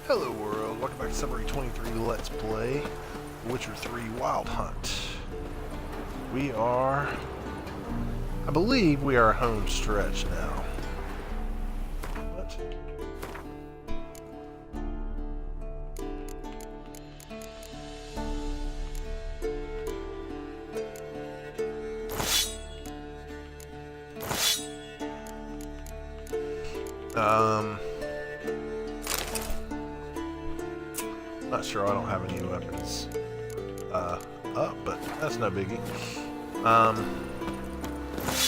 Hello world, welcome back to Summary 23 Let's Play Witcher 3 Wild Hunt. We are, I believe we are home stretch now. What? Not sure, I don't have any weapons up, but that's no biggie.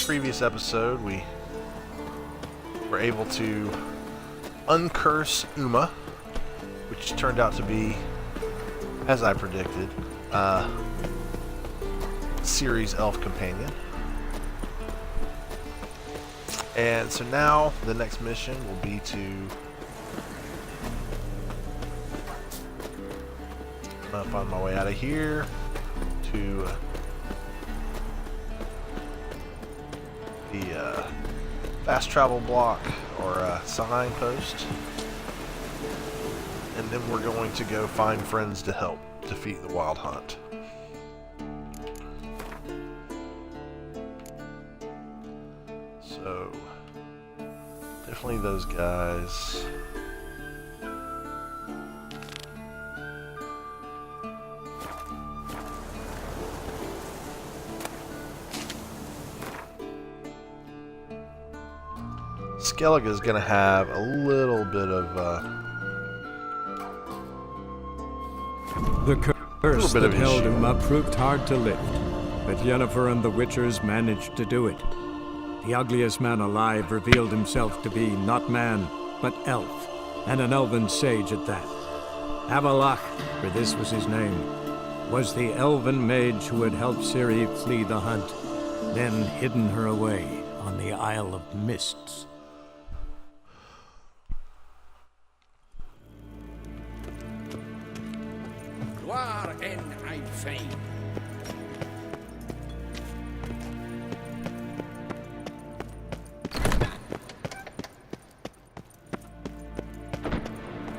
Previous episode, we were able to uncurse Uma, which turned out to be, as I predicted, Ciri's elf companion. And so now the next mission will be to find my way out of here to the fast travel block or signpost, and then we're going to go find friends to help defeat the Wild Hunt. So definitely those guys. Skellige is going to have a little bit of the curse that held Uma proved hard to lift, but Yennefer and the Witchers managed to do it. The ugliest man alive revealed himself to be not man, but elf, and an elven sage at that. Avallac'h, for this was his name, was the elven mage who had helped Ciri flee the hunt, then hidden her away on the Isle of Mists. Waar en ein fein.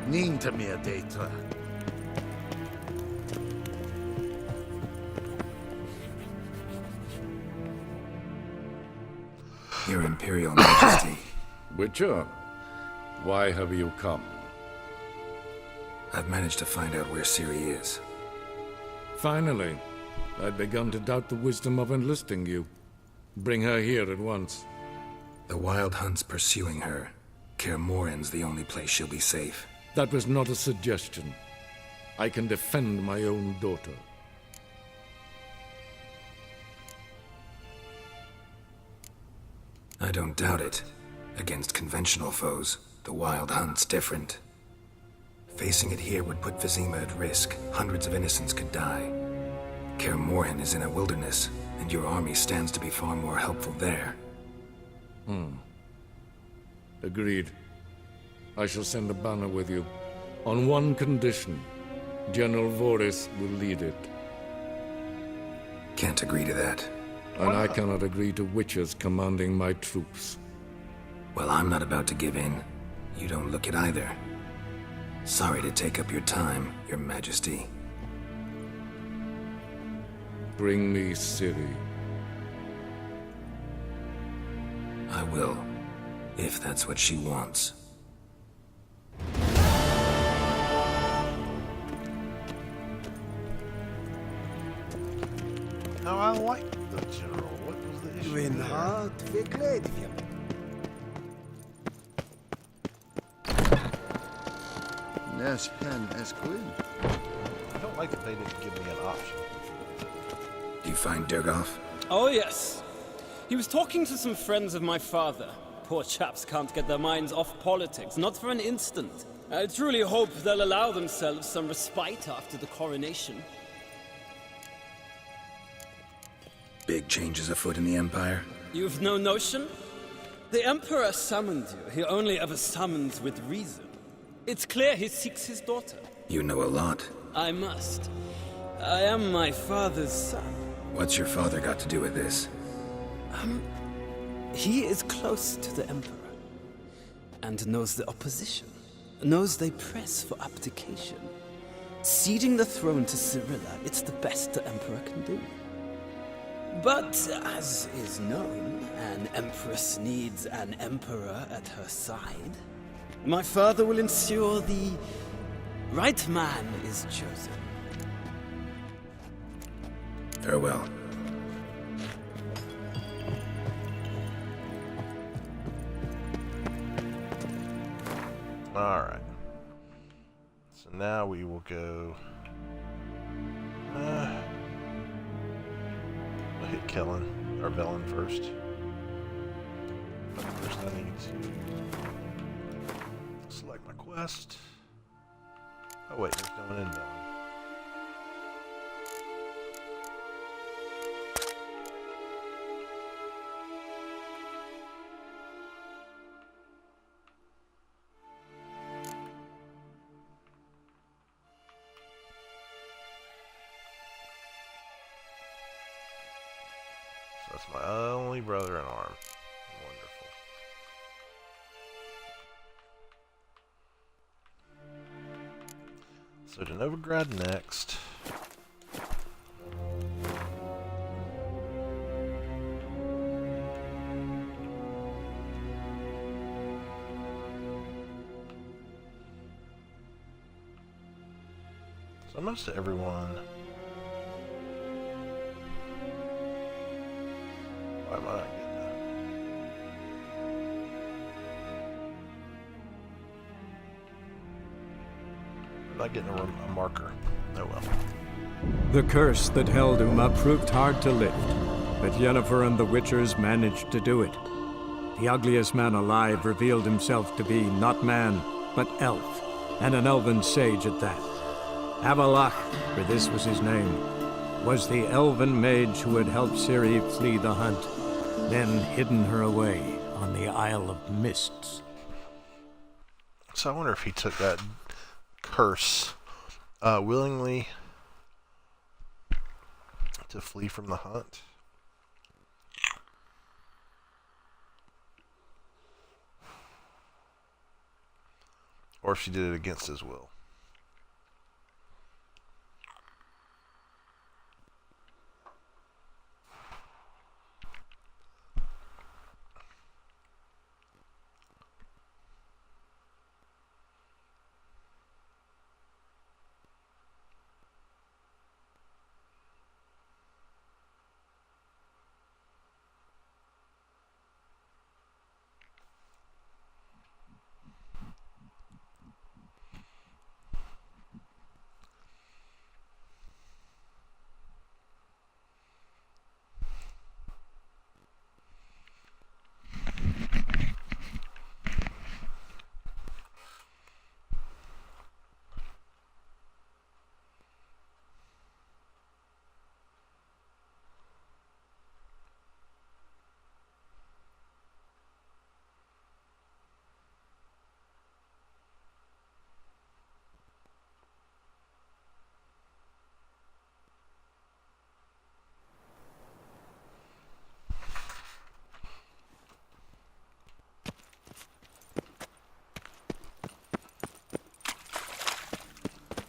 Niente meer data. Your Imperial Majesty. Witcher, why have you come? I've managed to find out where Ciri is. Finally. I'd begun to doubt the wisdom of enlisting you. Bring her here at once. The Wild Hunt's pursuing her. Kaer Morhen's the only place she'll be safe. That was not a suggestion. I can defend my own daughter. I don't doubt it. Against conventional foes, the Wild Hunt's different. Facing it here would put Vizima at risk. Hundreds of innocents could die. Kaer Morhen is in a wilderness, and your army stands to be far more helpful there. Agreed. I shall send a banner with you. On one condition. General Voris will lead it. Can't agree to that. And I cannot agree to Witchers commanding my troops. Well, I'm not about to give in. You don't look it either. Sorry to take up your time, Your Majesty. Bring me Ciri. I will, if that's what she wants. Now I like the general. What was the issue there? Hart verkleed je. Nes pen as queen. I don't like that they didn't give me an option. Do you find Durgoff? Oh, yes. He was talking to some friends of my father. Poor chaps can't get their minds off politics, not for an instant. I truly hope they'll allow themselves some respite after the coronation. Big changes afoot in the Empire? You've no notion? The Emperor summoned you. He only ever summons with reason. It's clear he seeks his daughter. You know a lot. I must. I am my father's son. What's your father got to do with this? He is close to the Emperor, and knows the opposition. knows they press for abdication. Ceding the throne to Cyrilla, it's the best the Emperor can do. But, as is known, an Empress needs an Emperor at her side. My father will ensure the right man is chosen. Farewell. Alright. So now we will go... I'll hit Kellen, or Velen first. But first I need to select my quest. Oh wait, there's no one in Velen. That's my only brother in arm. Wonderful. So to Novigrad next. So most of everyone. Why am I not getting that? I'm not getting a marker. Oh well. The curse that held Uma proved hard to lift, but Yennefer and the Witchers managed to do it. The ugliest man alive revealed himself to be not man, but elf, and an elven sage at that. Avalach, for this was his name, was the elven mage who had helped Ciri flee the hunt, then hidden her away on the Isle of Mists. So I wonder if he took that curse willingly to flee from the hunt. Or if she did it against his will.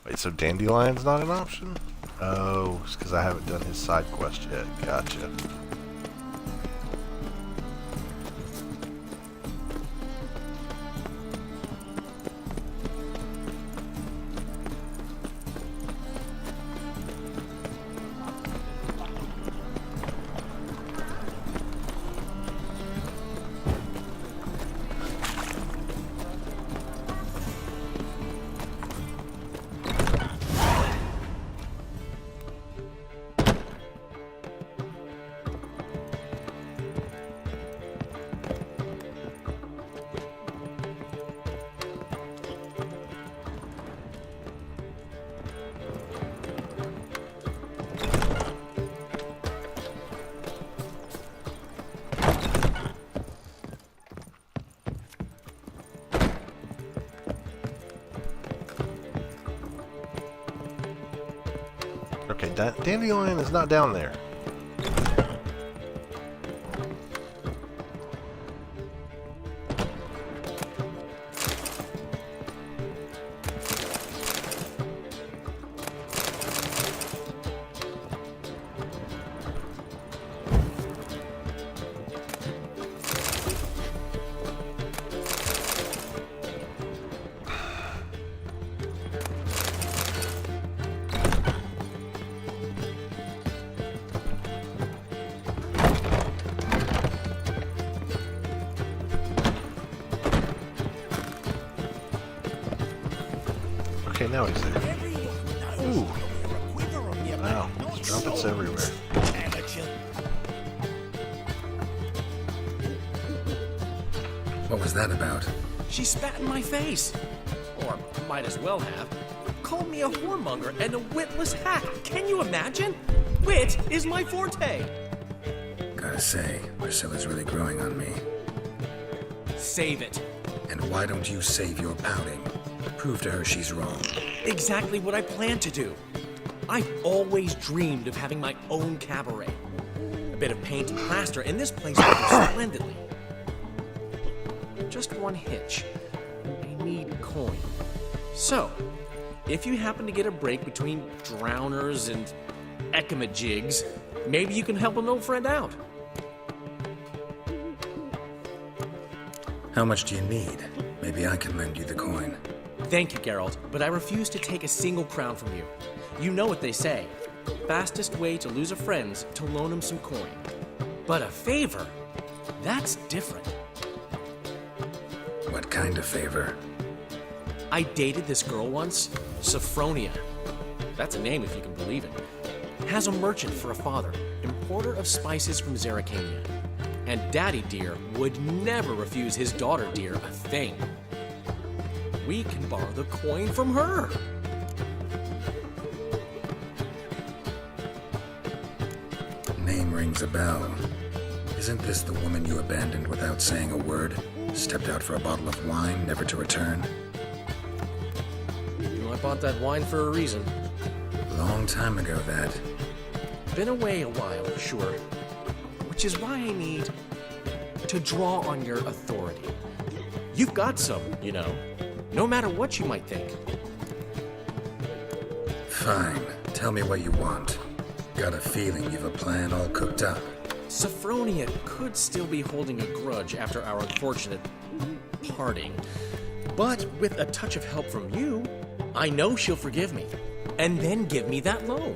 Wait, so Dandelion's not an option? Oh, it's because I haven't done his side quest yet. Gotcha. Okay, Dandelion is not down there. Okay, now he's there. Ooh. Wow, trumpets everywhere. What was that about? She spat in my face. Or might as well have. Called me a whoremonger and a witless hack. Can you imagine? Wit is my forte. Gotta say, Priscilla's really growing on me. Save it. And why don't you save your pouting? Prove to her she's wrong. Exactly what I plan to do. I've always dreamed of having my own cabaret. A bit of paint and plaster, and this place would do splendidly. Just one hitch. I need coin. So, if you happen to get a break between drowners and ekamajigs, maybe you can help an old friend out. How much do you need? Maybe I can lend you the coin. Thank you, Geralt, but I refuse to take a single crown from you. You know what they say. Fastest way to lose a friend's to loan him some coin. But a favor? That's different. What kind of favor? I dated this girl once, Sophronia. That's a name if you can believe it. Has a merchant for a father, importer of spices from Zerrikania. And Daddy Dear would never refuse his daughter Dear a thing. We can borrow the coin from her. Name rings a bell. Isn't this the woman you abandoned without saying a word? Stepped out for a bottle of wine, never to return? I bought that wine for a reason. Long time ago, that. Been away a while, sure. Which is why I need to draw on your authority. You've got some, you know. No matter what you might think. Fine. Tell me what you want. Got a feeling you've a plan all cooked up. Sophronia could still be holding a grudge after our unfortunate parting. But with a touch of help from you, I know she'll forgive me. And then give me that loan.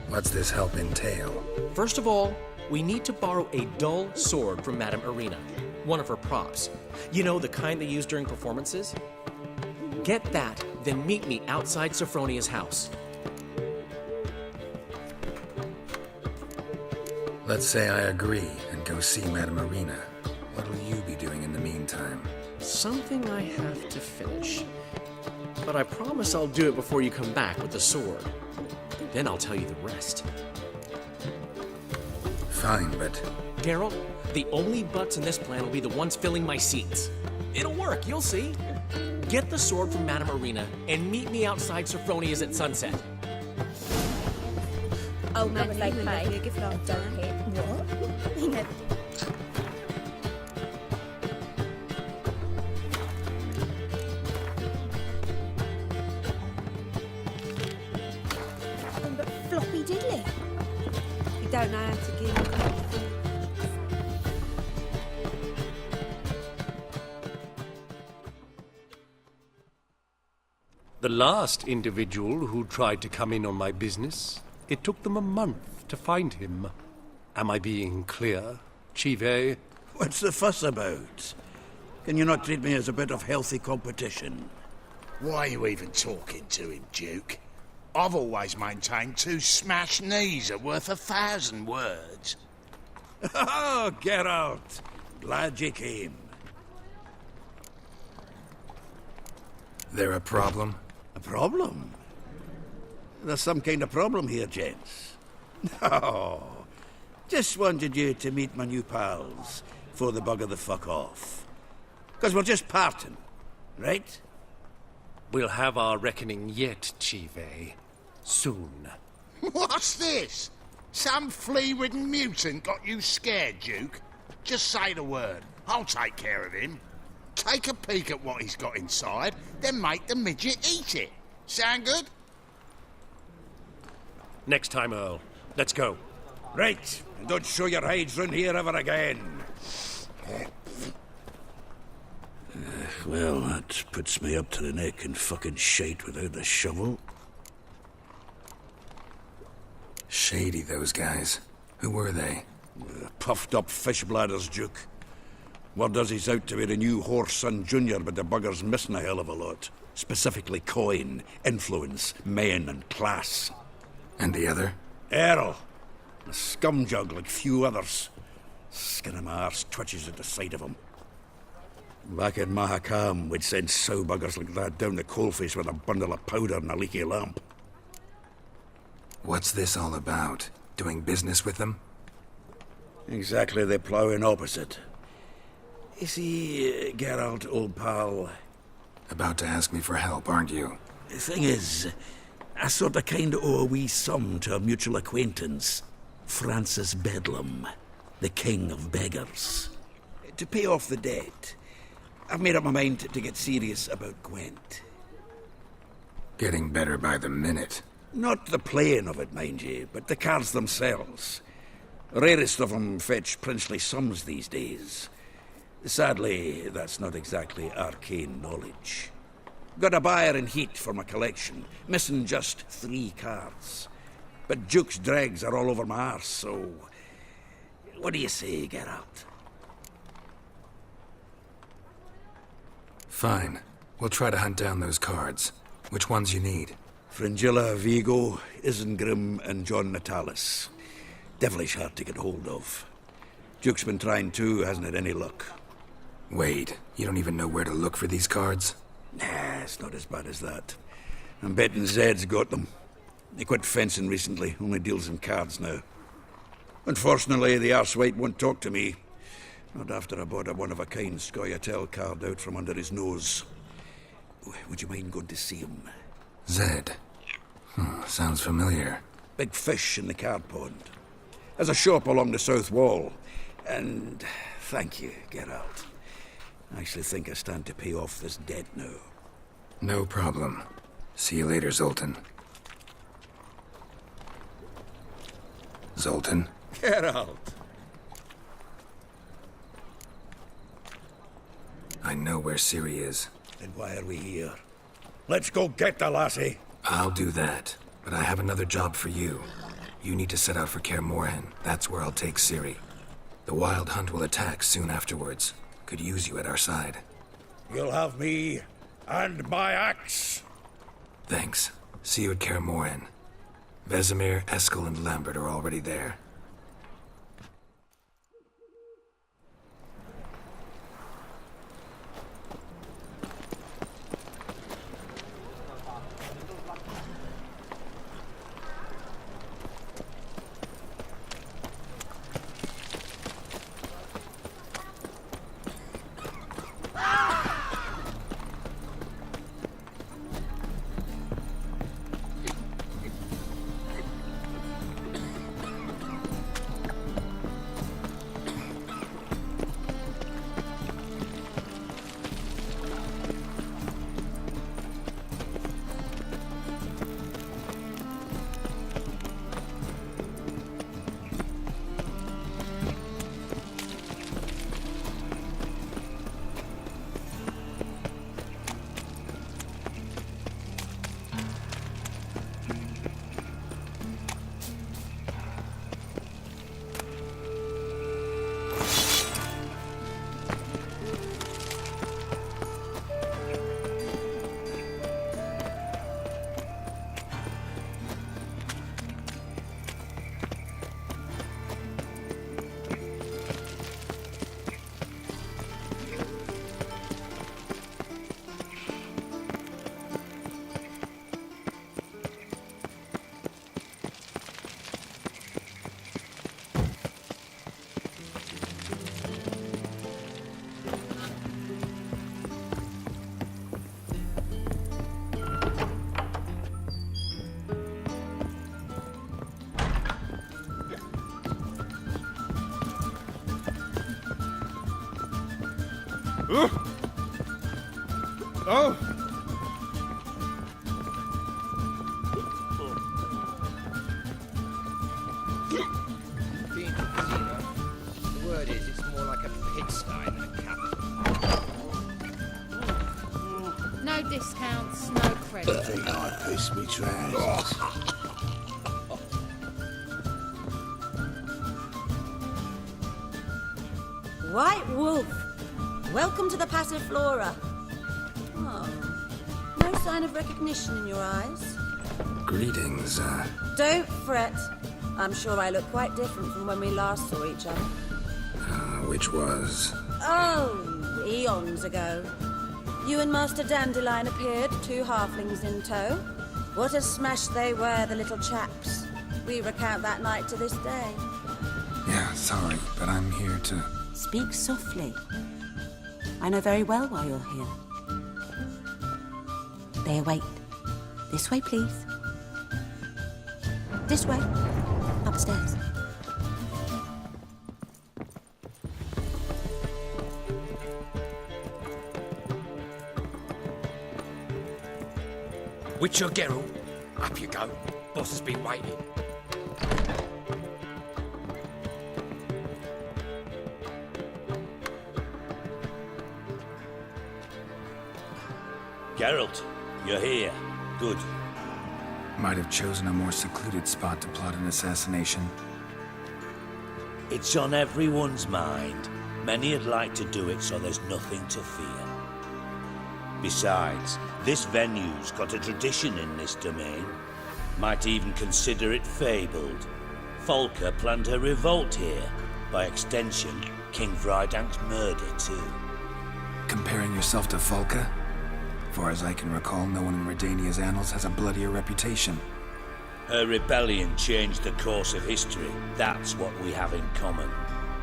What's this help entail? First of all, we need to borrow a dull sword from Madame Irina, one of her props. You know, the kind they use during performances? Get that, then meet me outside Sophronia's house. Let's say I agree and go see Madame Irina. What'll you be doing in the meantime? Something I have to finish. But I promise I'll do it before you come back with the sword. Then I'll tell you the rest. Fine, but... Geralt, the only butts in this plan will be the ones filling my seats. It'll work, you'll see. Get the sword from Madame Irina and meet me outside Sophronia's at sunset. Old man was like, mate, you give love down here. What? You know. But floppy diddly. You don't know how to give. The last individual who tried to come in on my business, it took them a month to find him. Am I being clear, Chive? What's the fuss about? Can you not treat me as a bit of healthy competition? Why are you even talking to him, Duke? I've always maintained 2 smashed knees are worth 1,000 words. Oh, Geralt! Glad you came. There a problem? A problem? There's some kind of problem here, gents. No. Just wanted you to meet my new pals before they bugger the fuck off. Because we're just parting, right? We'll have our reckoning yet, Chive. Soon. What's this? Some flea-ridden mutant got you scared, Duke? Just say the word. I'll take care of him. Take a peek at what he's got inside, then make the midget eat it. Sound good? Next time, Earl. Let's go. Right. And don't show your hides round here ever again. Well, that puts me up to the neck in fucking shite without a shovel. Shady, those guys. Who were they? Puffed up fish bladders, Duke. Word does he's out to be the new Horse Son Jr., but the bugger's missing a hell of a lot. Specifically coin, influence, men, and class. And the other? Errol. A scumjug like few others. Skin of my arse twitches at the sight of him. Back in Mahakam, we'd send sow buggers like that down the coalface with a bundle of powder and a leaky lamp. What's this all about? Doing business with them? Exactly the ploughing opposite. You see, Geralt, old pal... About to ask me for help, aren't you? The thing is, I sort of kinda owe a wee sum to a mutual acquaintance. Francis Bedlam, the king of beggars. To pay off the debt, I've made up my mind to get serious about Gwent. Getting better by the minute. Not the playing of it, mind you, but the cards themselves. Rarest of them fetch princely sums these days. Sadly, that's not exactly arcane knowledge. Got a buyer in heat for my collection, missing just 3 cards. But Duke's dregs are all over my arse, so... What do you say, Geralt? Fine. We'll try to hunt down those cards. Which ones you need? Fringilla, Vigo, Isengrim, and John Natalis. Devilish hard to get hold of. Duke's been trying too, hasn't had any luck. Wait, you don't even know where to look for these cards? Nah, it's not as bad as that. I'm betting Zed's got them. He quit fencing recently, only deals in cards now. Unfortunately, the arsewite won't talk to me. Not after I bought a one-of-a-kind Scoia'tael card out from under his nose. Would you mind going to see him? Zed. Sounds familiar. Big fish in the card pond. Has a shop along the south wall. And thank you, Geralt. I actually think I stand to pay off this debt now. No problem. See you later, Zoltan. Zoltan? Geralt! I know where Ciri is. Then why are we here? Let's go get the lassie! I'll do that, but I have another job for you. You need to set out for Kaer Morhen. That's where I'll take Ciri. The Wild Hunt will attack soon afterwards. Could use you at our side. You'll have me and my axe. Thanks. See you at Kaer Morhen. Vesemir, Eskel, and Lambert are already there. Oh! The word is, it's more like a pigsty than a cabin. No discounts, no credit. Think I piss me trousers. White Wolf, welcome to the Passiflora. Oh, no sign of recognition in your eyes? Greetings, Don't fret. I'm sure I look quite different from when we last saw each other. which was... Oh, eons ago. You and Master Dandelion appeared, 2 halflings in tow. What a smash they were, the little chaps. We recount that night to this day. Yeah, sorry, but I'm here to... Speak softly. I know very well why you're here. They await. This way, please. This way. Upstairs. Witcher Geralt, up you go. Boss has been waiting. Geralt, you're here. Good. Might have chosen a more secluded spot to plot an assassination. It's on everyone's mind. Many would like to do it, so there's nothing to fear. Besides, this venue's got a tradition in this domain. Might even consider it fabled. Folka planned her revolt here. By extension, King Vrydank's murder, too. Comparing yourself to Folka? Far as I can recall, no one in Redania's annals has a bloodier reputation. Her rebellion changed the course of history. That's what we have in common.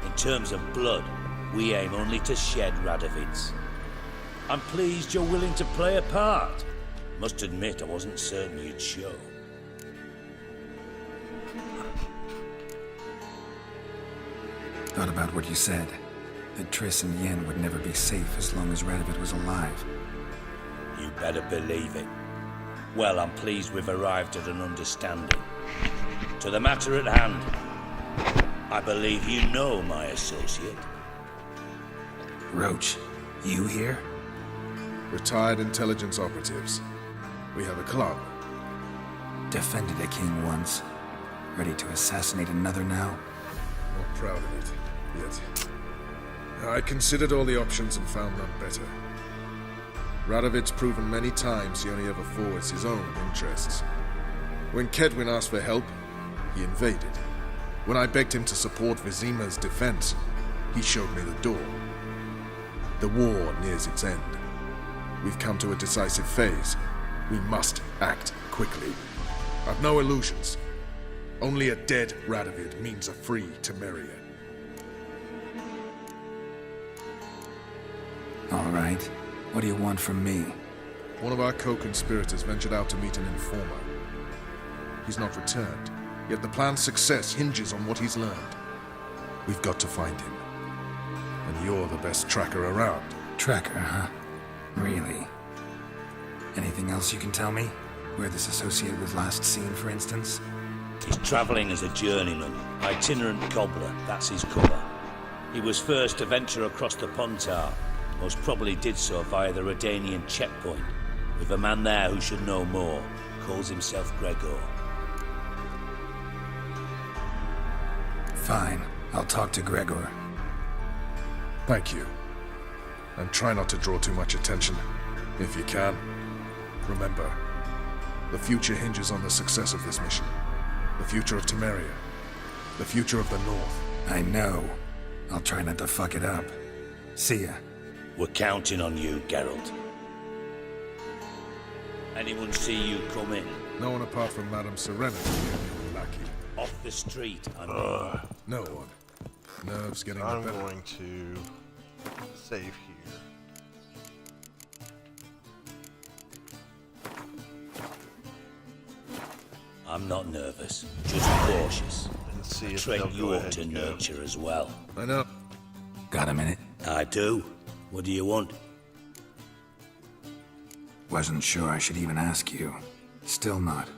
In terms of blood, we aim only to shed Radovid's. I'm pleased you're willing to play a part. Must admit, I wasn't certain you'd show. Thought about what you said. That Triss and Yen would never be safe as long as Radovid was alive. You better believe it. Well, I'm pleased we've arrived at an understanding. To the matter at hand, I believe you know my associate. Roach, you here? Retired intelligence operatives. We have a club. Defended a king once. Ready to assassinate another now? Not proud of it, yet. I considered all the options and found none better. Radovid's proven many times he only ever forwards his own interests. When Kedwin asked for help, he invaded. When I begged him to support Vizima's defense, he showed me the door. The war nears its end. We've come to a decisive phase. We must act quickly. I've no illusions. Only a dead Radovid means a free Temeria. All right. What do you want from me? One of our co-conspirators ventured out to meet an informer. He's not returned, yet the plan's success hinges on what he's learned. We've got to find him. And you're the best tracker around. Tracker, huh? Really? Anything else you can tell me? Where this associate was last seen, for instance? He's travelling as a journeyman, itinerant cobbler, that's his cover. He was first to venture across the Pontar. Most probably did so via the Redanian checkpoint, with a man there who should know more. Calls himself Gregor. Fine. I'll talk to Gregor. Thank you. And try not to draw too much attention, if you can. Remember, the future hinges on the success of this mission. The future of Temeria. The future of the North. I know. I'll try not to fuck it up. See ya. We're counting on you, Geralt. Anyone see you come in? No one apart from Madame Serenity and your lackey. Off the street, I mean. No one. Nerves getting I'm the better. going to save here. I'm not nervous, just cautious. And see A if trait they'll you go ought ahead to and go. nurture as well. I know. Got a minute? I do. What do you want? Wasn't sure I should even ask you. Still not.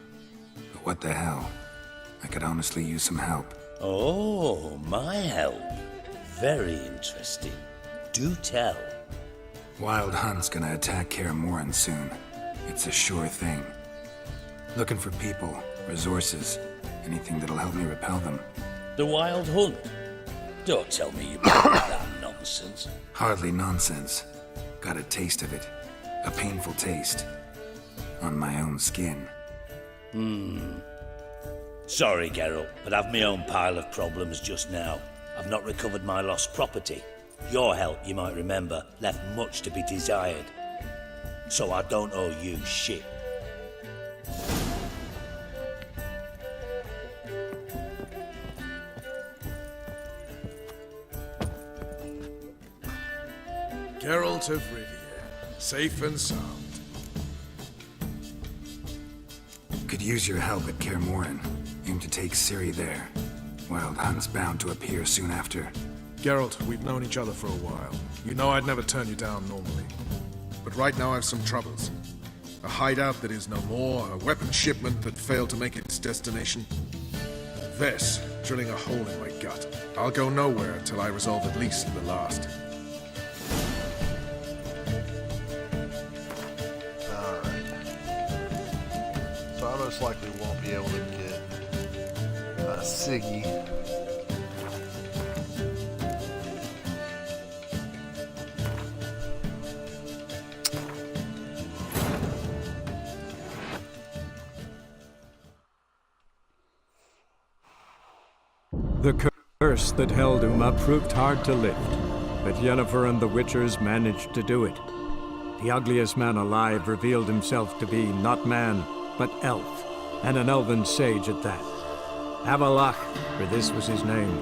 But what the hell? I could honestly use some help. Oh, my help. Very interesting. Do tell. Wild Hunt's gonna attack Kaer Morhen soon. It's a sure thing. Looking for people, resources, anything that'll help me repel them. The Wild Hunt? Don't tell me you believe that nonsense. Hardly nonsense. Got a taste of it. A painful taste. on my own skin. Sorry, Geralt, but I've my own pile of problems just now. I've not recovered my lost property. Your help, you might remember, left much to be desired. So I don't owe you shit. Geralt of Rivia, safe and sound. Could use your help at Kaer Morhen. Aim to take Ciri there. Wild Hunt's bound to appear soon after. Geralt, we've known each other for a while. You know I'd never turn you down normally. But right now I've some troubles. A hideout that is no more, a weapon shipment that failed to make its destination. This, drilling a hole in my gut. I'll go nowhere until I resolve at least the last. Most likely won't be able to get Siggy. The curse that held Uma proved hard to lift, but Yennefer and the Witchers managed to do it. The ugliest man alive revealed himself to be not man, but elf, and an elven sage at that. Avallac'h, for this was his name,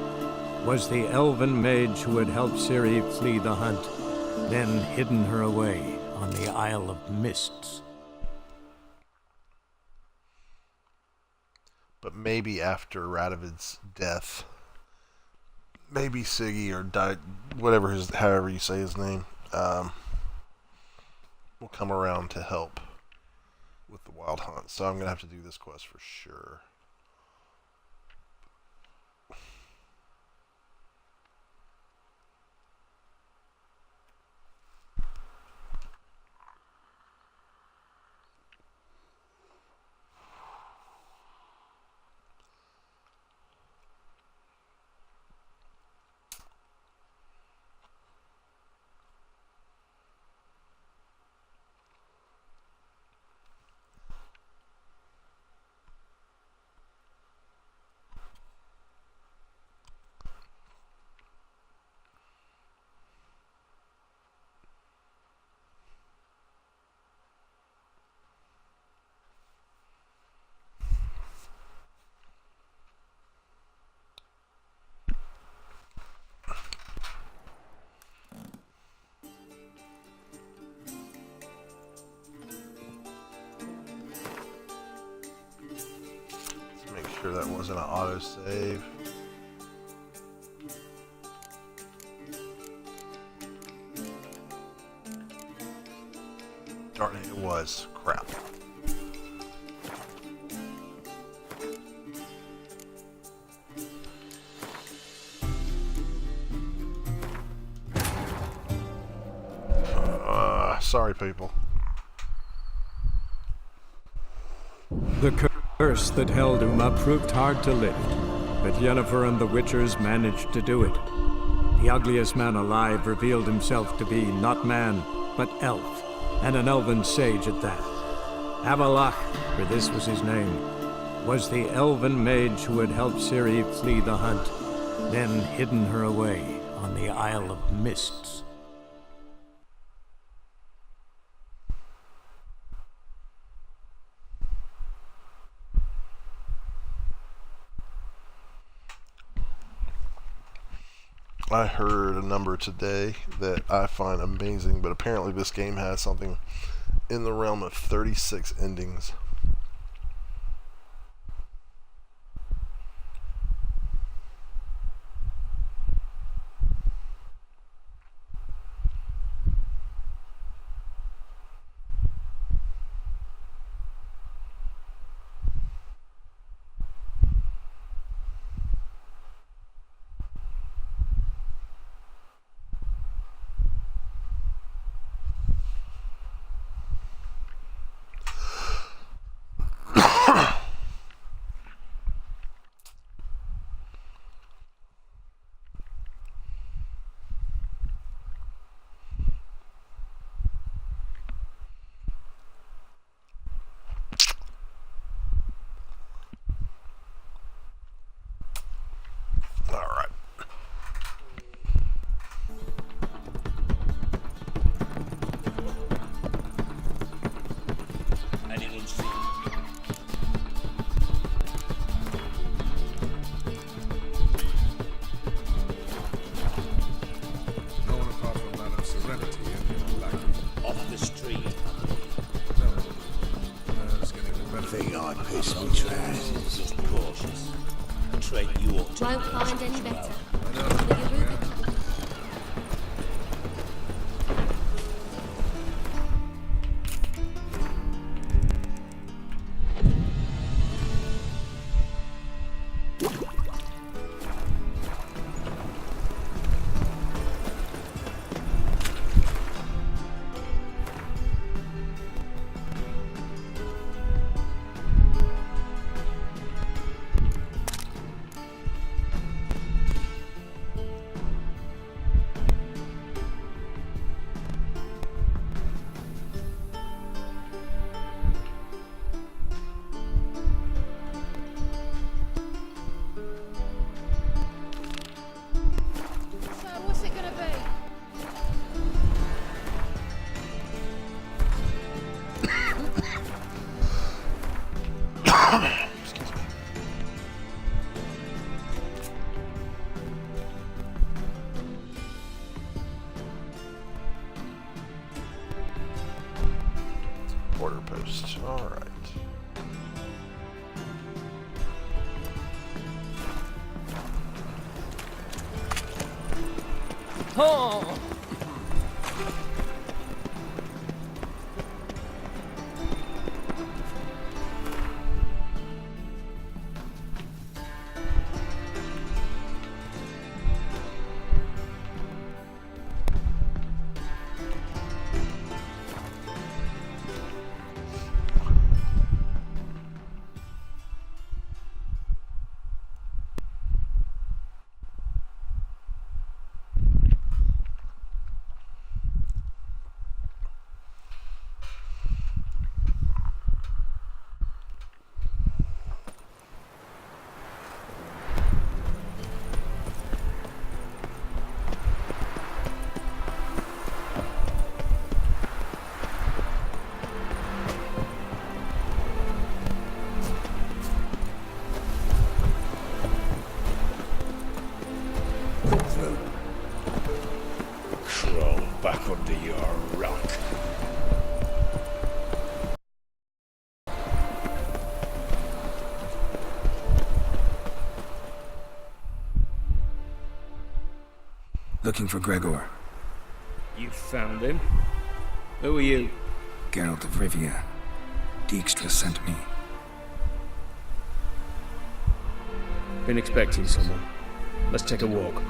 was the elven mage who had helped Ciri flee the hunt, then hidden her away on the Isle of Mists. But maybe after Radovid's death, maybe Siggy or however you say his name, will come around to help with the Wild Hunt. So I'm gonna have to do this quest for sure. That wasn't an autosave. Darn it, it was. Crap. Sorry, people. The curse that held Uma proved hard to lift, but Yennefer and the Witchers managed to do it. The ugliest man alive revealed himself to be not man, but elf, and an elven sage at that. Avallac'h, for this was his name, was the elven mage who had helped Ciri flee the hunt, then hidden her away on the Isle of Mists. I heard a number today that I find amazing, but apparently this game has something in the realm of 36 endings. think I piss me trousers. Just cautious. A trait you ought to Won't know find any as well. better. So, what's it gonna be? Excuse me. Border post. All right. Oh! Crawl back under your rock. Looking for Gregor. You found him? Who are you? Geralt of Rivia. Dijkstra sent me. Been expecting someone. Let's take a walk.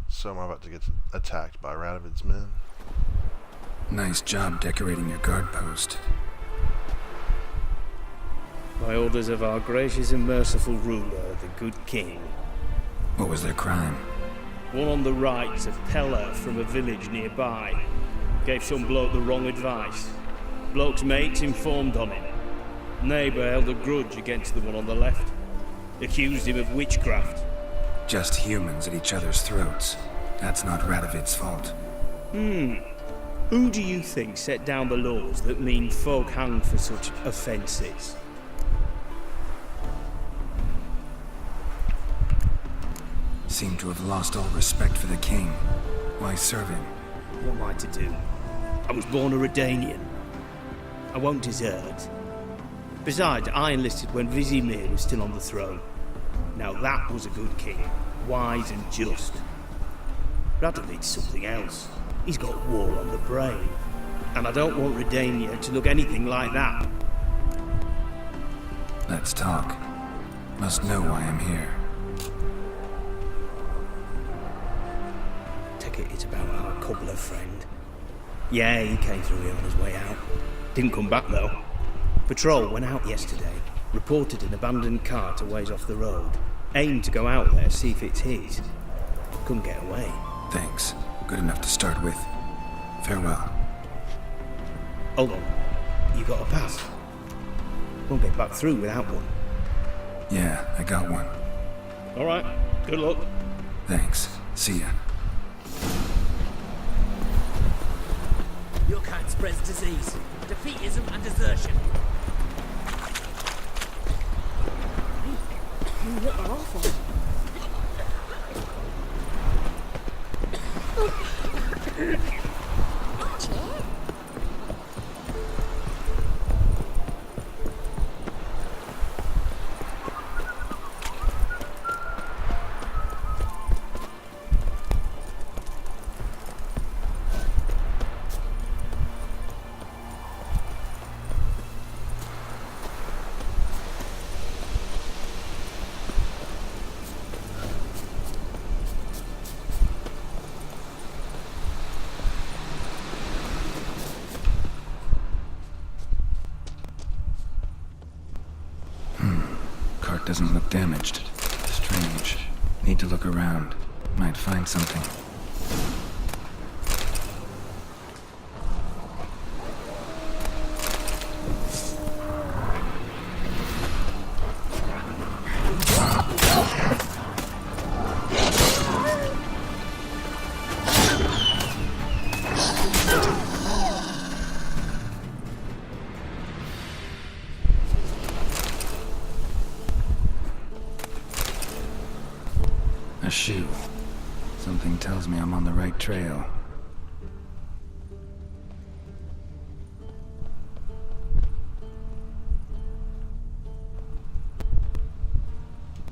So I'm about to get attacked by Radovid's men. Nice job decorating your guard post. By orders of our gracious and merciful ruler, the good king. What was their crime? One on the right of Pella from a village nearby. Gave some bloke the wrong advice. Bloke's mates informed on him. Neighbour held a grudge against the one on the left. Accused him of witchcraft. Just humans at each other's throats. That's not Radovid's fault. Who do you think set down the laws that mean folk hanged for such offences? Seem to have lost all respect for the king. Why serve him? What am I to do? I was born a Redanian. I won't desert. Besides, I enlisted when Vizimir was still on the throne. Now that was a good king, wise and just. Radovid's something else. He's got war on the brain. And I don't want Redania to look anything like that. Let's talk. Must know why I'm here. Take it it's about our cobbler friend. Yeah, he came through here on his way out. Didn't come back though. Patrol went out yesterday. Reported an abandoned cart a ways off the road. Aimed to go out there, see if it's his. Couldn't get away. Thanks. Good enough to start with. Farewell. Hold on. You got a pass? Won't get back through without one. Yeah, I got one. Alright. Good luck. Thanks. See ya. Your kind spreads disease, defeatism and desertion. You look awful. Doesn't look damaged. Strange. Need to look around. Might find something. A shoe. Something tells me I'm on the right trail.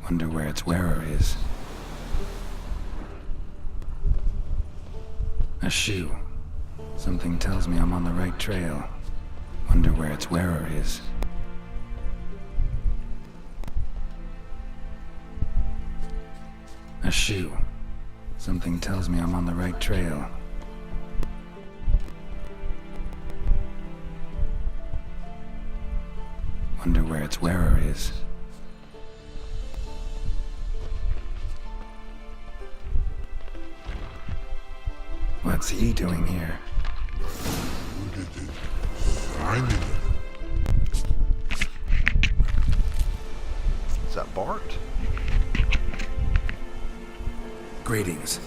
Wonder where its wearer is. A shoe. Something tells me I'm on the right trail. Wonder where its wearer is. A shoe. Something tells me I'm on the right trail. Wonder where its wearer is. What's he doing here? Is that Bart? Greetings.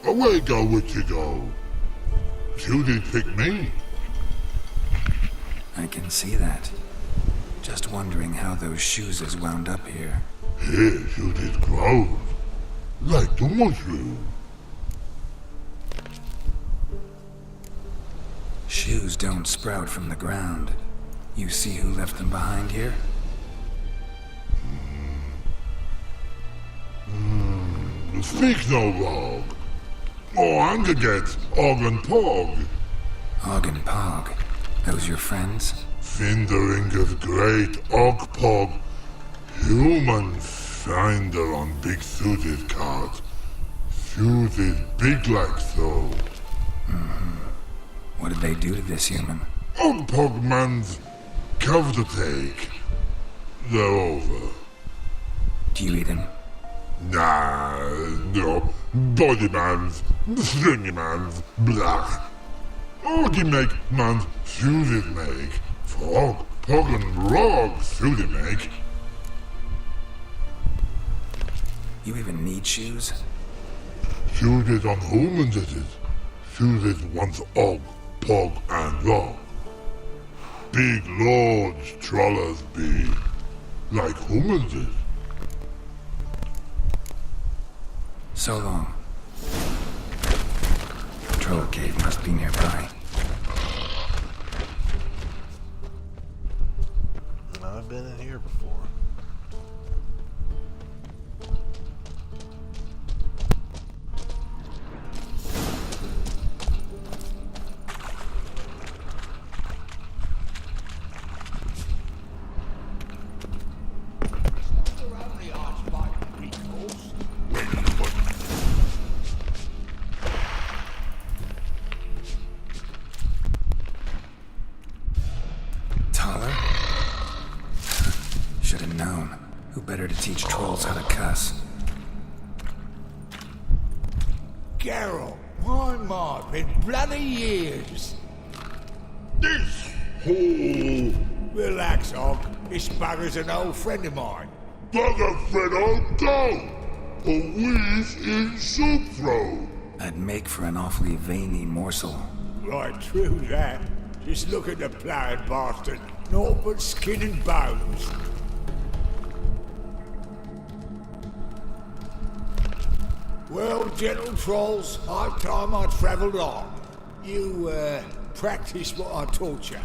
Away go with you go. You did pick me. I can see that. Just wondering how those shoes is wound up here. Here you did grow. Like the mushroom. Shoes don't sprout from the ground. You see who left them behind here? Speak no wrong. Oh, anger gets Og and Pog. Og and Pog? Those your friends? Finderinger's great Og Pog. Human finder on big suited cart. Suited big like so. What did they do to this human? Og Pog man's cover to take. They're over. Do you eat him? Nah, no. Body man's, stringy man's, blah. Augie make man's suited make. Frog, Pog and Rog suited make. You even need shoes? Suited on human did it. Suited once Og, Pog and Rog. Big lords trollers be. Like human did. So long. Troll cave must be nearby. I've been in here before. Better to teach trolls how to cuss. Geralt, my, been bloody years. This hole. Relax, Og. This bugger's an old friend of mine. Bugger friend old go. A wheeze in soup throw. I'd make for an awfully veiny morsel. Right, true that. Just look at the ploughed bastard. Naught but skin and bones. Well, gentle trolls, high time I travelled on. You, practice what I taught you.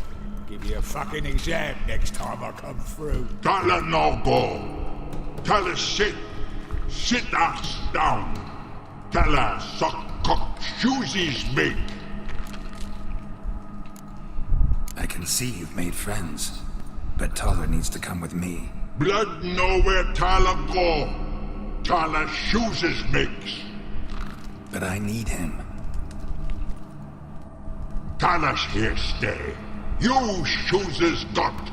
Give you a fucking exam next time I come through. Tala no go. Tala sit. Sit ass down. Tala suck cock shoesies make. I can see you've made friends, but Taller needs to come with me. Blood know where Tala go. Tala shoeses makes. But I need him. Tala's here stay. You shoeses got.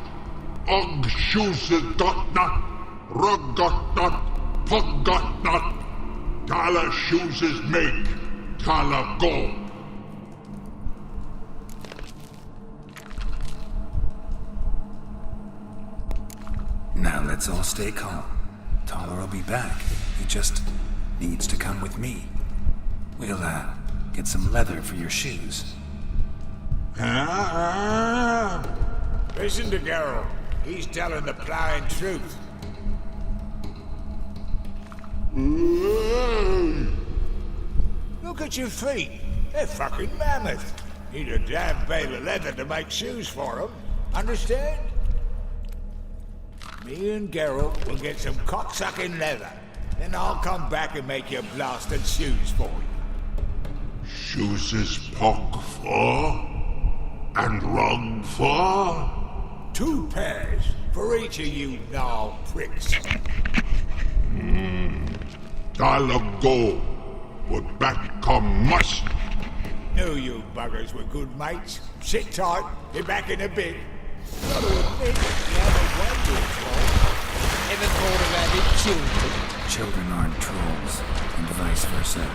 Og shoeses got not. Rug got not. Pug got not. Tala shoeses make. Tala go. Now let's all stay calm. Taller will be back. He just needs to come with me. We'll, get some leather for your shoes. Listen to Geralt. He's telling the plowing truth. Look at your feet. They're fucking mammoth. Need a damn bale of leather to make shoes for them. Understand? Me and Geralt will get some cocksucking leather. Then I'll come back and make your blasted shoes for you. Shoes is pock for? And rug for? 2 pairs for each of you gnarl pricks. Tala go. But back come must. Knew you buggers were good mates. Sit tight. Be back in a bit. Gotta admit, you haven't waited for. Ever thought of having children? Children aren't trolls, and vice versa.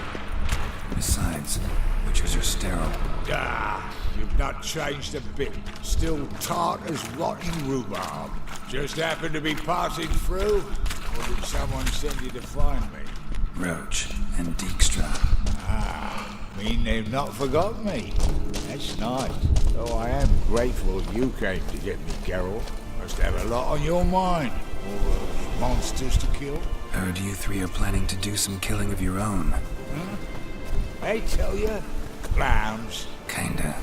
Besides, witches are sterile. Ah, you've not changed a bit. Still tart as rotten rhubarb. Just happened to be passing through? Or did someone send you to find me? Roach and Dijkstra. Ah, mean they've not forgotten me. That's nice. Though I am grateful you came to get me, Geralt. Must have a lot on your mind. All those monsters to kill. Heard you 3 are planning to do some killing of your own. Huh? I tell you, clowns. Kinda.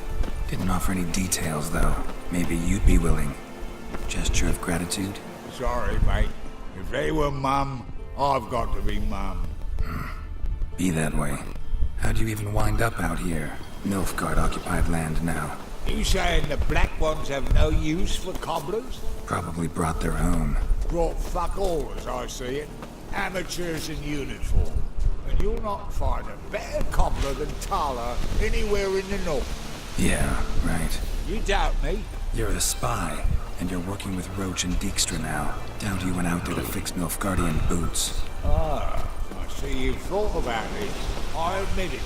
Didn't offer any details, though. Maybe you'd be willing. Gesture of gratitude? Sorry, mate. If they were mum, I've got to be mum. Be that way. How'd you even wind up out here? Nilfgaard-occupied land now. You saying the black ones have no use for cobblers? Probably brought their own. Brought fuck all, as I see it. Amateurs in uniform. And you'll not find a better cobbler than Tala anywhere in the north. Yeah, right. You doubt me? You're a spy, and you're working with Roach and Dijkstra now. Doubt you went out there to fix Nilfgaardian boots. Ah, I see you've thought about this. I admit it.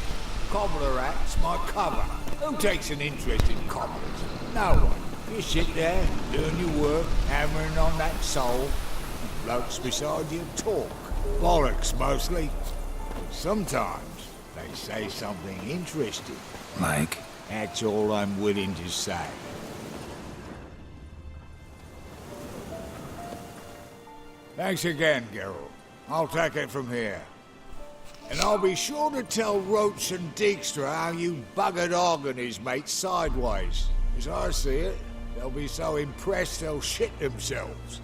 Cobbler act's my cover. Who takes an interest in cobblers? No one. You sit there, doing your work, hammering on that sole. Blokes beside you talk. Bollocks, mostly. But sometimes they say something interesting. Like? That's all I'm willing to say. Thanks again, Geralt. I'll take it from here. And I'll be sure to tell Roach and Dijkstra how you buggered Og and his mates sideways. As I see it, they'll be so impressed they'll shit themselves.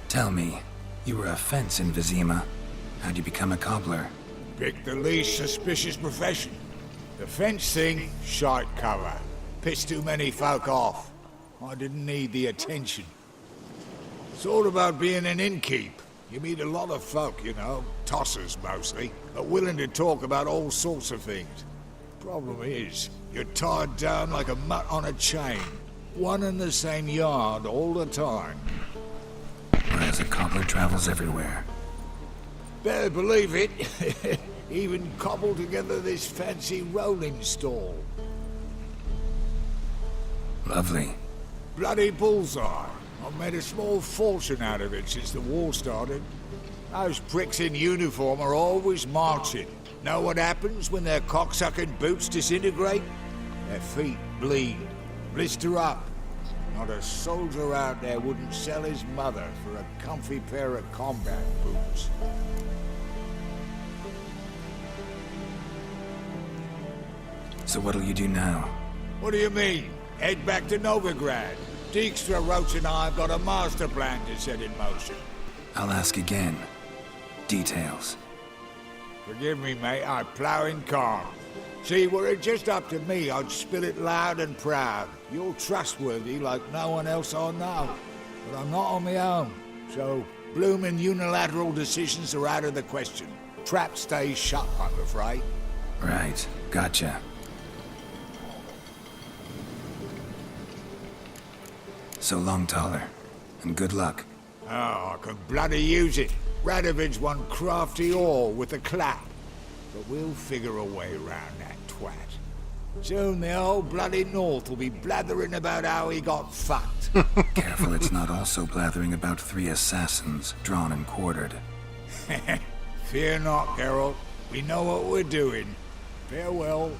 Tell me, you were a fence in Vizima. How'd you become a cobbler? Pick the least suspicious profession. The fence thing, shite cover. Pissed too many folk off. I didn't need the attention. It's all about being an innkeep. You meet a lot of folk, you know, tossers mostly, but willing to talk about all sorts of things. Problem is, you're tied down like a mutt on a chain. One and the same yard all the time. Whereas a cobbler travels everywhere. Better believe it. Even cobbled together this fancy rolling stall. Lovely. Bloody bullseye. I've made a small fortune out of it since the war started. Those pricks in uniform are always marching. Know what happens when their cocksucking boots disintegrate? Their feet bleed, blister up. Not a soldier out there wouldn't sell his mother for a comfy pair of combat boots. So what'll you do now? What do you mean? Head back to Novigrad. Dijkstra, Roach and I have got a master plan to set in motion. I'll ask again. Details. Forgive me, mate, I plough in calm. See, were it just up to me, I'd spill it loud and proud. You're trustworthy like no one else I know. But I'm not on my own, so bloomin' unilateral decisions are out of the question. Trap stays shut, I'm afraid. Right, gotcha. So long, Taller, and good luck. Oh, I can bloody use it. Radovid's one crafty ore with a clap. But we'll figure a way around that twat. Soon the whole bloody North will be blathering about how he got fucked. Careful it's not also blathering about 3 assassins, drawn and quartered. Fear not, Geralt. We know what we're doing. Farewell.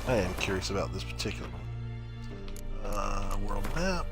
I am curious about this particular one. World map.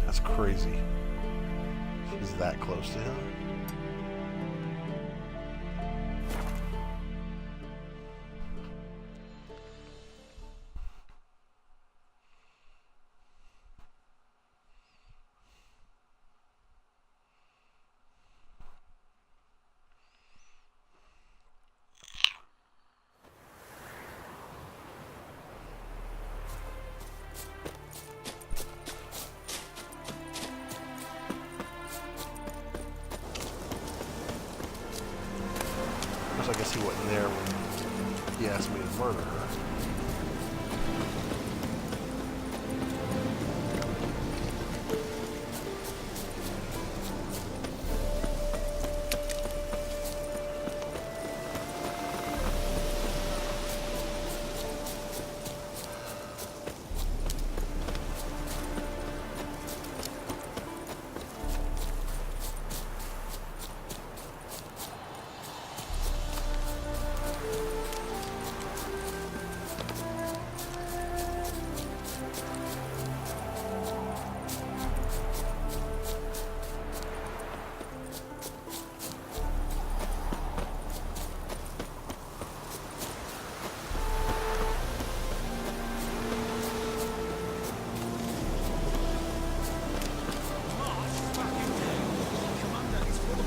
That's crazy. She's that close to him. I guess he wasn't there when he asked me to murder her.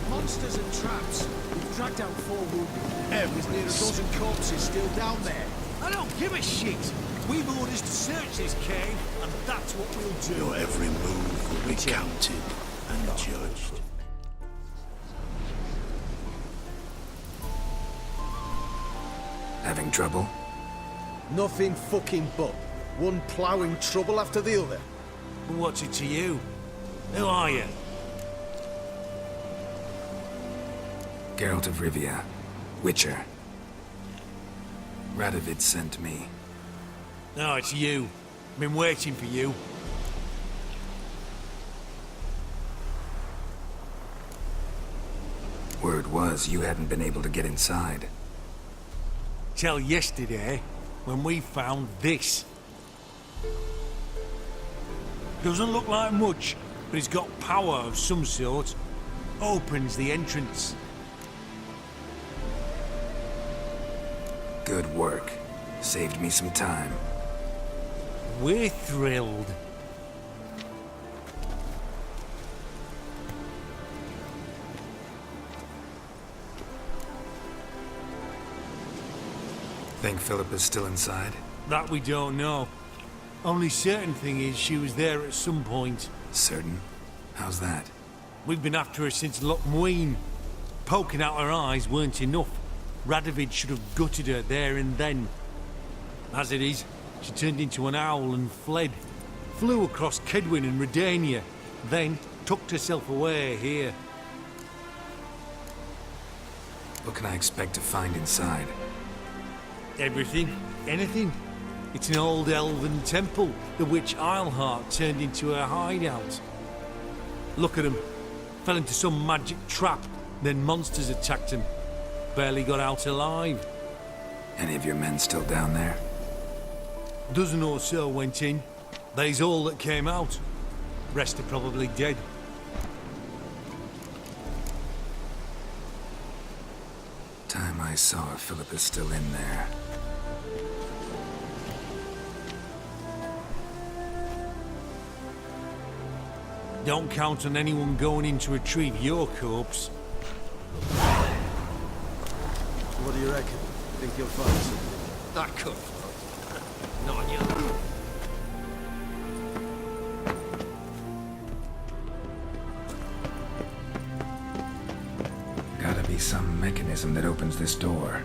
Monsters and traps. We've dragged out 4 wounded. There's near a dozen corpses still down there. I don't give a shit. We've orders to search this cave, and that's what we'll do. Your every move will be counted and judged. Having trouble? Nothing fucking but. One ploughing trouble after the other. What's it to you? Who are you? Geralt of Rivia, Witcher. Radovid sent me. No, it's you. Been waiting for you. Word was you hadn't been able to get inside. Till yesterday, when we found this. Doesn't look like much, but it's got power of some sort. Opens the entrance. Good work. Saved me some time. We're thrilled. Think Philippa's still inside? That we don't know. Only certain thing is she was there at some point. Certain? How's that? We've been after her since Loch Muin. Poking out her eyes weren't enough. Radovid should have gutted her there and then. As it is, she turned into an owl and fled. Flew across Kedwin and Redania, then tucked herself away here. What can I expect to find inside? Everything. Anything. It's an old elven temple, the witch Isleheart turned into her hideout. Look at him. Fell into some magic trap, then monsters attacked him. Barely got out alive. Any of your men still down there? Dozen or so went in. They's all that came out. Rest are probably dead. Time I saw if Philippa's still in there. Don't count on anyone going in to retrieve your corpse. What do you reckon? Think you'll find something? That could. Not on you. Gotta be some mechanism that opens this door.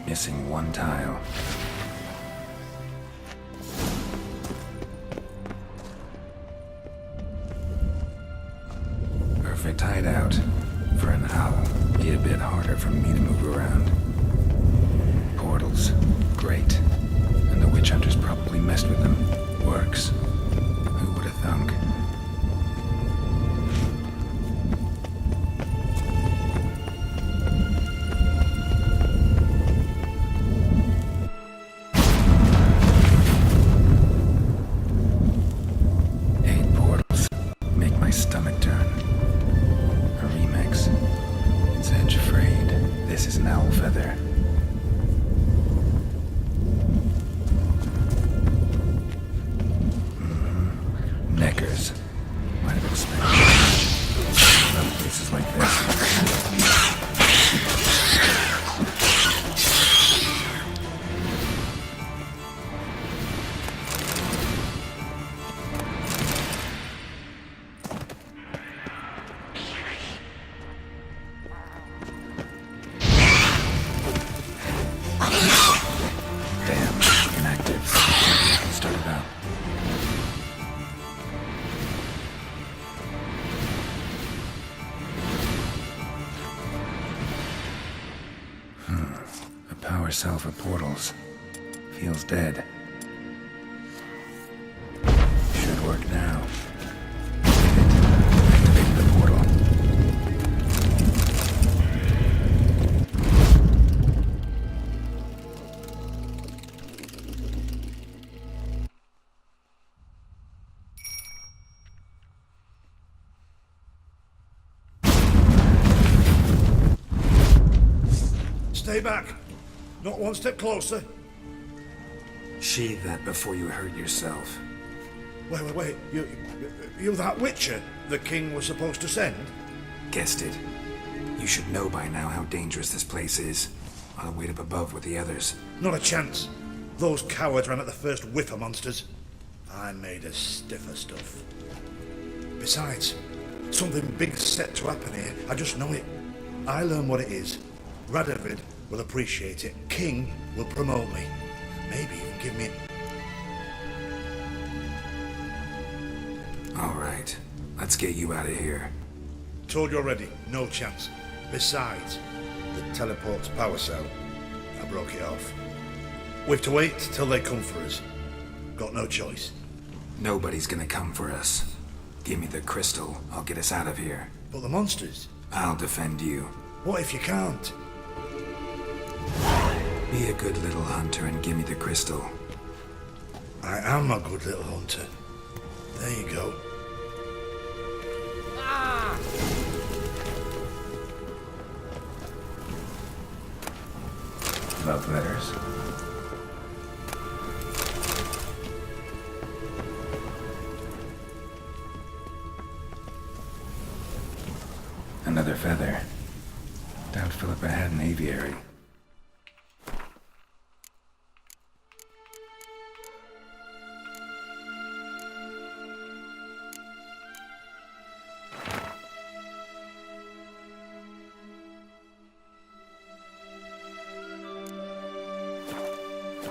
Missing one tile. Perfect hideout. For an owl, be a bit harder for me to move around. Portals, great. And the witch hunters probably messed with them. Works. Who would have thunk? Power cell for portals. Feels dead. Should work now. Activate the portal. Stay back. Not one step closer. Sheathe that before you hurt yourself. Wait. You that Witcher the king was supposed to send? Guessed it. You should know by now how dangerous this place is. I'll wait up above with the others. Not a chance. Those cowards ran at the first whiff of monsters. I'm made of stiffer stuff. Besides, something big's set to happen here. I just know it. I learn what it is, Radovid will appreciate it. King will promote me. Maybe even give me... All right. Let's get you out of here. Told you already, no chance. Besides, the teleport's power cell. I broke it off. We've to wait till they come for us. Got no choice. Nobody's gonna come for us. Give me the crystal. I'll get us out of here. But the monsters? I'll defend you. What if you can't? Be a good little hunter and give me the crystal. I am a good little hunter. There you go. Love letters. Another feather. Doubt Philippa had an aviary.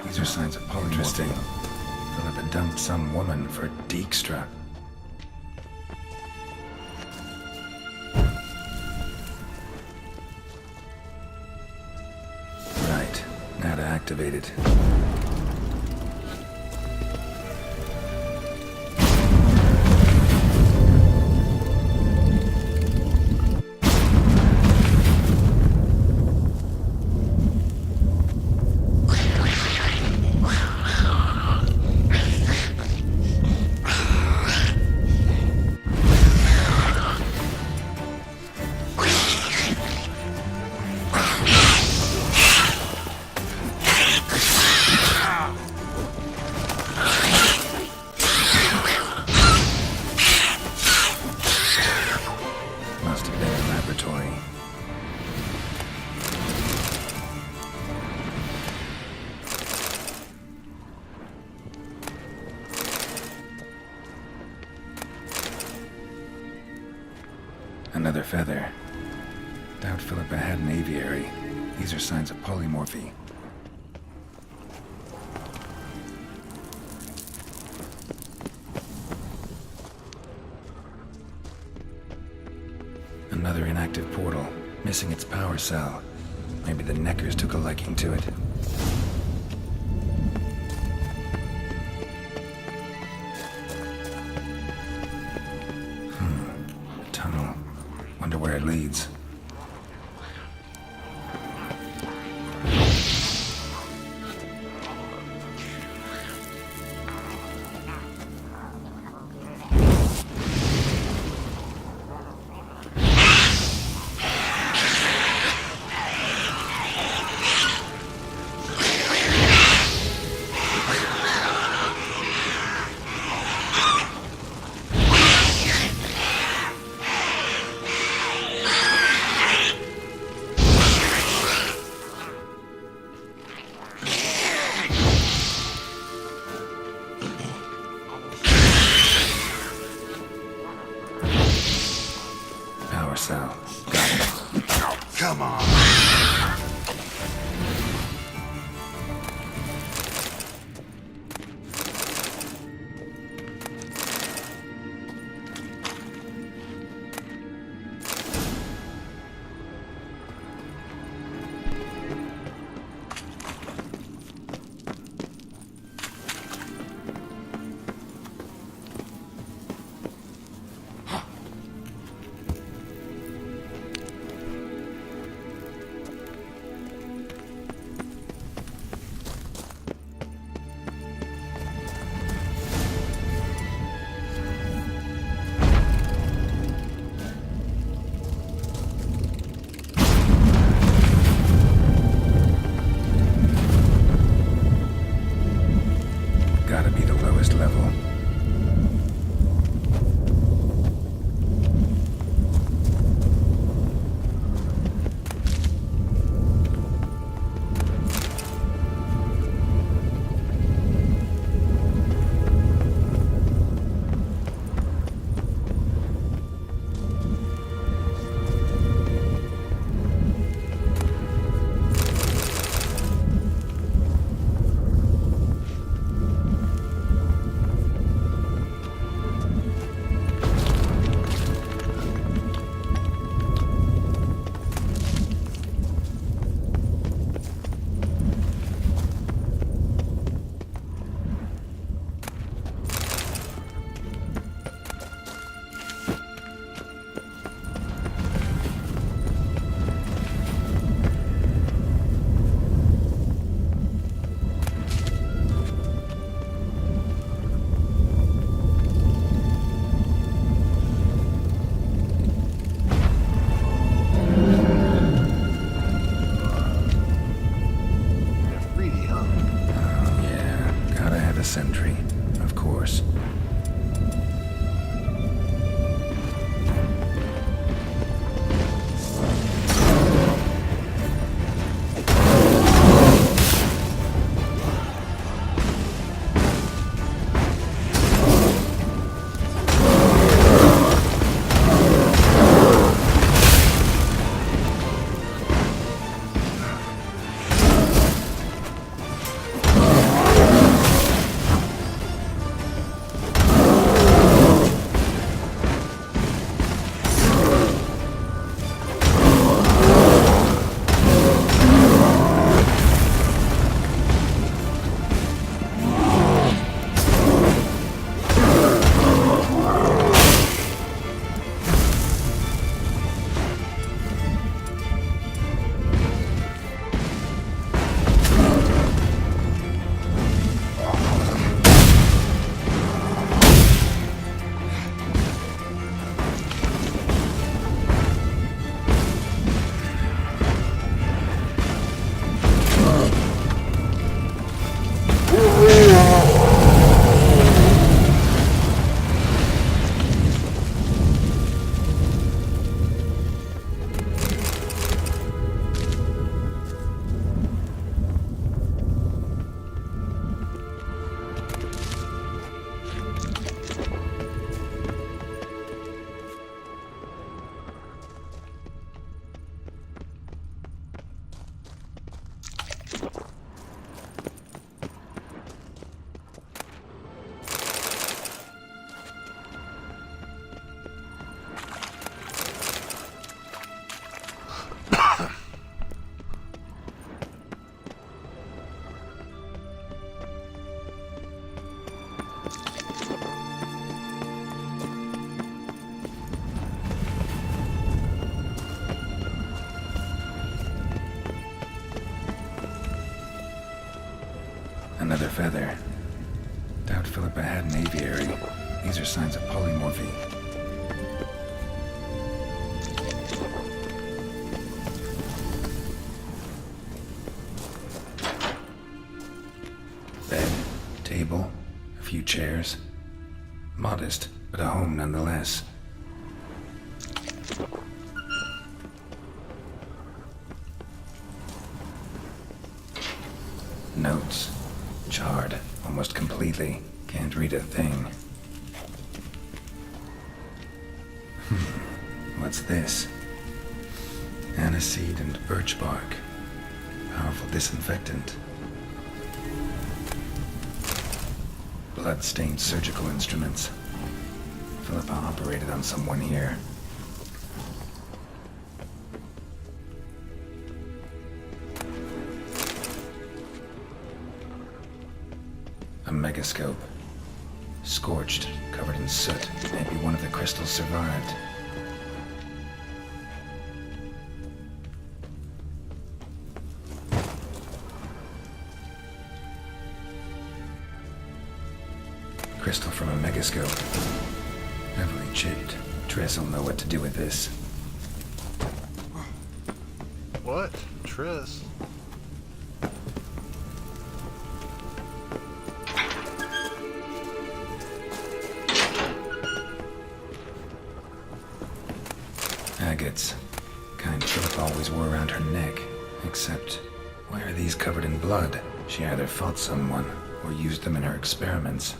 These are signs of polymorphy. Interesting. Philippa dumped some woman for Dijkstra. Right. Now to activate it. Another feather. Doubt Philippa had an aviary. These are signs of polymorphy. Another inactive portal, missing its power cell. Maybe the Neckers took a liking to it. A tunnel. Wonder where it leads. Cell. Got it. Come on. Gotta be the lowest level. sentry, of course. Another feather. Doubt Philippa had an aviary. These are signs of polymorphy. Bed, table, a few chairs. Modest, but a home nonetheless. Notes. Charred, almost completely. Can't read a thing. What's this? Aniseed and birch bark. Powerful disinfectant. Blood-stained surgical instruments. Philippa operated on someone here. A megascope. Scorched, covered in soot. Maybe one of the crystals survived. Crystal from a megascope. Heavily chipped. Triss will know what to do with this. What? Triss? Agates. Kind Philippa always wore around her neck. Except, why are these covered in blood? She either fought someone, or used them in her experiments.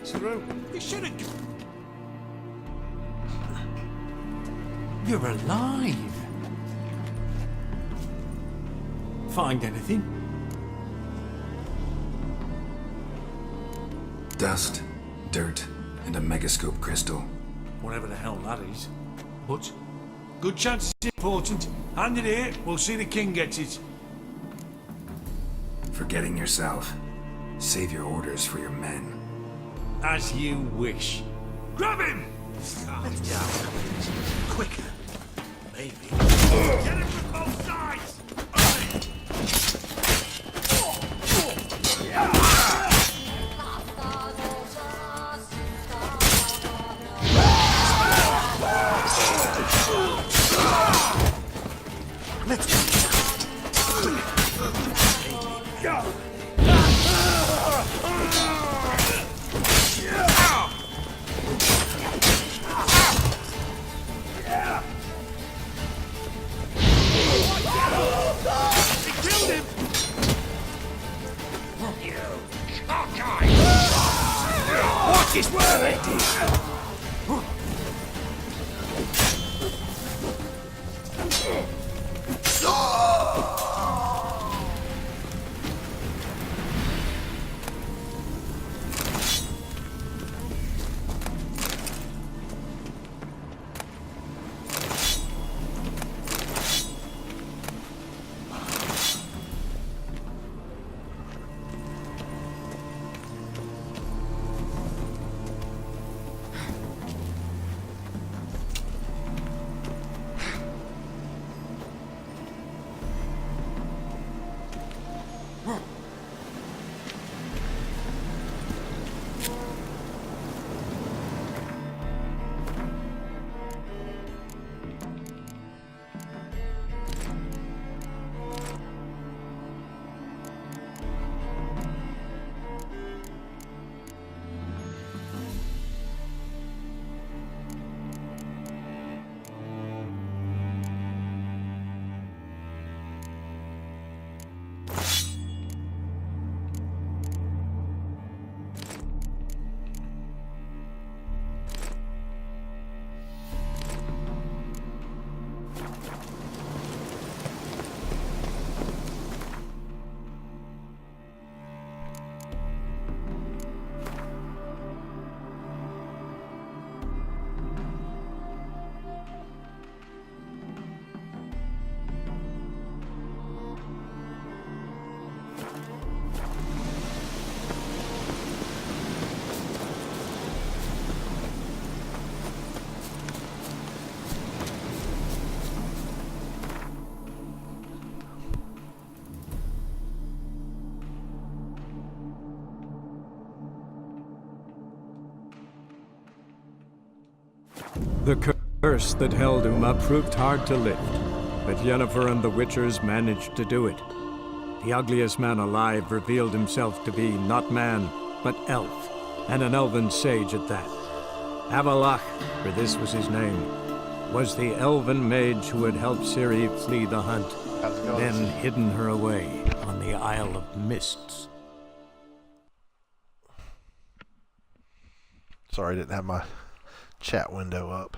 through. You should have... You're alive. Find anything? Dust, dirt, and a megascope crystal. Whatever the hell that is. But, good chance it's important. Hand it here, we'll see the king gets it. Forgetting yourself. Save your orders for your men. As you wish. Grab him! Let's go. Quicker. Maybe. Get him from both sides! Let's go. Watch his word! The curse that held Uma proved hard to lift, but Yennefer and the Witchers managed to do it. The ugliest man alive revealed himself to be not man, but elf, and an elven sage at that. Avallac'h, for this was his name, was the elven mage who had helped Ciri flee the hunt, then hidden her away on the Isle of Mists. Sorry, I didn't have my chat window up.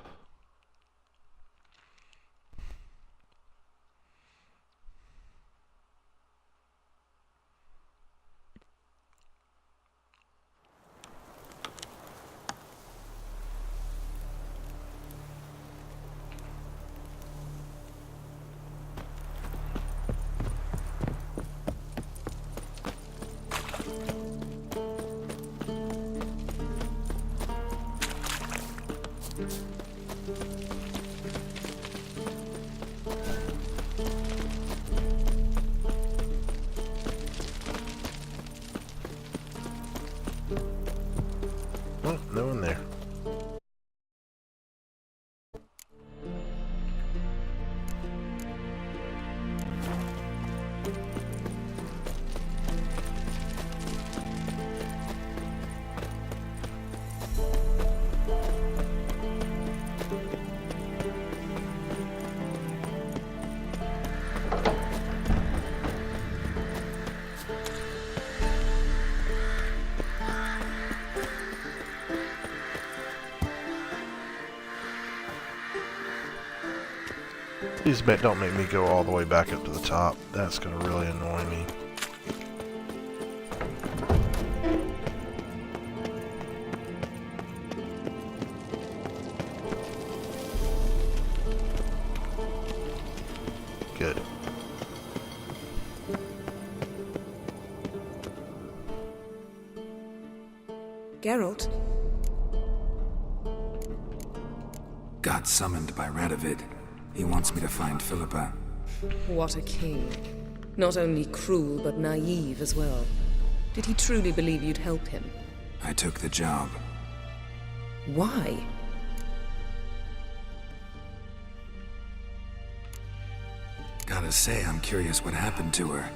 Oh, no one there. Please don't make me go all the way back up to the top. That's going to really annoy me. Good. Geralt? Got summoned by Radovid. He wants me to find Philippa. What a king. Not only cruel, but naive as well. Did he truly believe you'd help him? I took the job. Why? Gotta say, I'm curious what happened to her.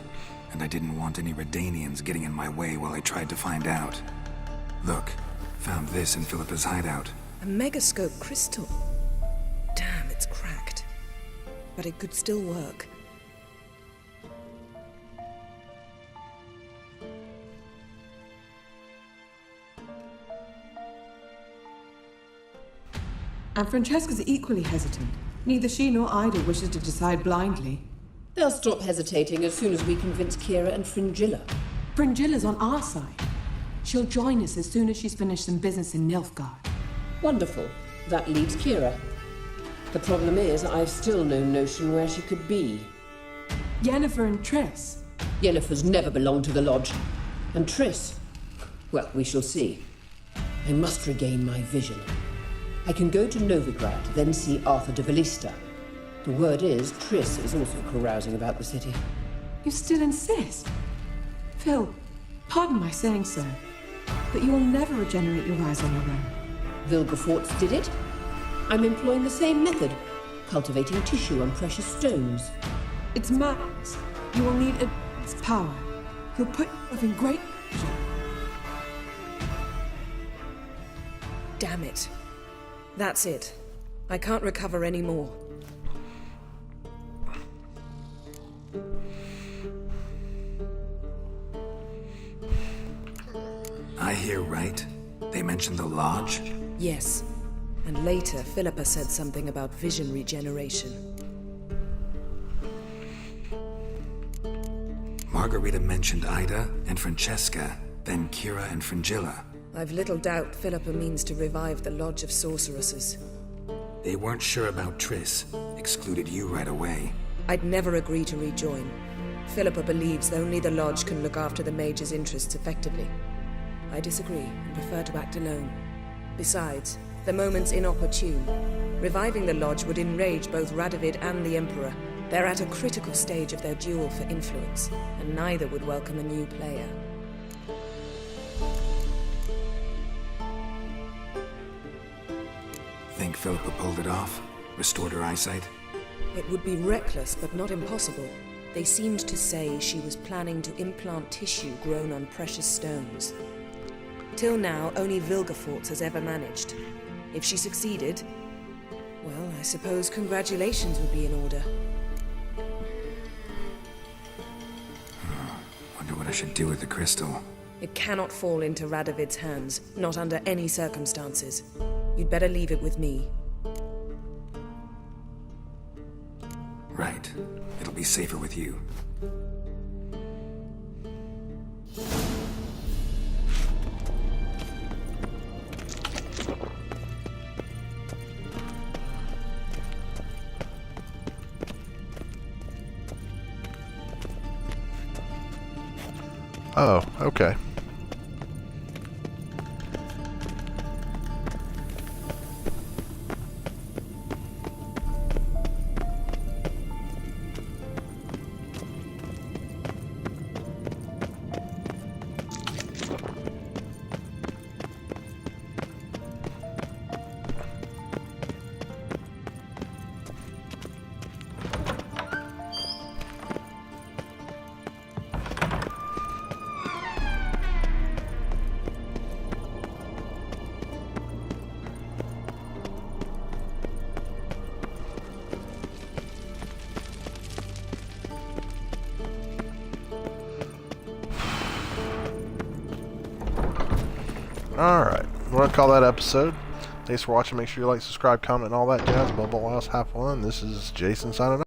And I didn't want any Redanians getting in my way while I tried to find out. Look, found this in Philippa's hideout. A megascope crystal. Damn, it's cracked. But it could still work. And Francesca's equally hesitant. Neither she nor Ida wishes to decide blindly. They'll stop hesitating as soon as we convince Kira and Fringilla. Fringilla's on our side. She'll join us as soon as she's finished some business in Nilfgaard. Wonderful. That leaves Kira. The problem is, I've still no notion where she could be. Yennefer and Triss. Yennefer's never belonged to the Lodge. And Triss? Well, we shall see. I must regain my vision. I can go to Novigrad, then see Arthur de Valista. The word is, Triss is also carousing about the city. You still insist? Phil, pardon my saying so, but you will never regenerate your eyes on your own. Vilgefortz did it. I'm employing the same method, cultivating tissue on precious stones. It's madness. You will need its power. You'll put yourself in great danger. Damn it. That's it. I can't recover any more. I hear right. They mentioned the Lodge? Yes. And later, Philippa said something about vision regeneration. Margarita mentioned Ida and Francesca, then Kira and Fringilla. I've little doubt Philippa means to revive the Lodge of Sorceresses. They weren't sure about Triss, excluded you right away. I'd never agree to rejoin. Philippa believes only the Lodge can look after the mage's interests effectively. I disagree and prefer to act alone. Besides, the moment's inopportune. Reviving the Lodge would enrage both Radovid and the Emperor. They're at a critical stage of their duel for influence, and neither would welcome a new player. Think Philippa pulled it off? Restored her eyesight? It would be reckless, but not impossible. They seemed to say she was planning to implant tissue grown on precious stones. Till now, only Vilgefortz has ever managed. If she succeeded, well, I suppose congratulations would be in order. Wonder what I should do with the crystal. It cannot fall into Radovid's hands, not under any circumstances. You'd better leave it with me. Right. It'll be safer with you. Oh, okay. Alright, we're going to call that episode. Thanks for watching. Make sure you like, subscribe, comment, and all that jazz. Above all else, have fun. This is Jason signing off.